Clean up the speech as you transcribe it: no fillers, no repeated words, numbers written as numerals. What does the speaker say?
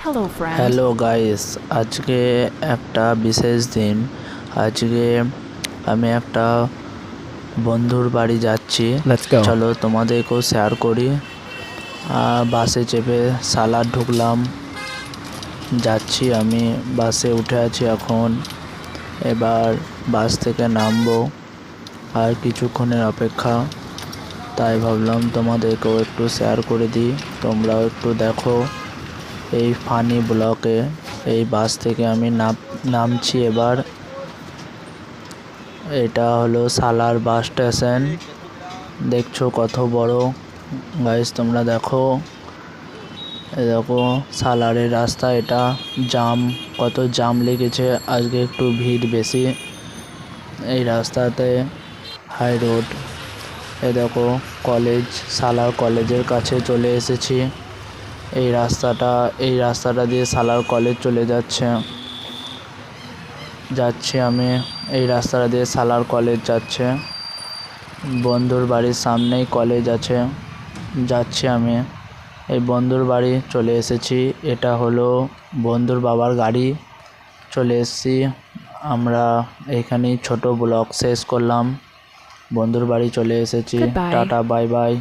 Hello guys, আজকে একটা বিশেষ দিন। আজকে আমি একটা বন্ধুর বাড়ি যাচ্ছি। চলো তোমাদেরকেও শেয়ার করি। বাসে চেপে সালার ঢুকলাম, যাচ্ছি। আমি বাসে উঠে আছি এখন। এবার বাস থেকে নামবো, আর কিছুক্ষণের অপেক্ষা। তাই ভাবলাম তোমাদেরকেও একটু শেয়ার করে দিই, তোমরাও একটু দেখো এই ফানি ব্লকে। এই বাস থেকে আমি নামছি এবার। এটা হলো সালার বাস স্টেশন, দেখছো কত বড়। গাইস তোমরা দেখো, দেখো সালারের রাস্তা। এটা কত জাম লেগেছে আজকে, একটু ভিড় বেশি এই রাস্তাতে। High road. দেখো কলেজ, সালার কলেজের কাছে চলে এসেছি। এই রাস্তাটা দিয়ে সালার কলেজ চলে যাচ্ছি আমি। এই রাস্তাটা দিয়ে সালার কলেজ যাচ্ছে। বন্ধুর বাড়ির সামনেই কলেজ আছে, যাচ্ছি আমি। এই বন্ধুর বাড়ি চলে এসেছি। এটা হলো বন্ধুর বাবার গাড়ি। চলে এসেছি আমরা। এখানেই ছোট ব্লগ শেষ করলাম। বন্ধুর বাড়ি চলে এসেছি। Tata, bye bye.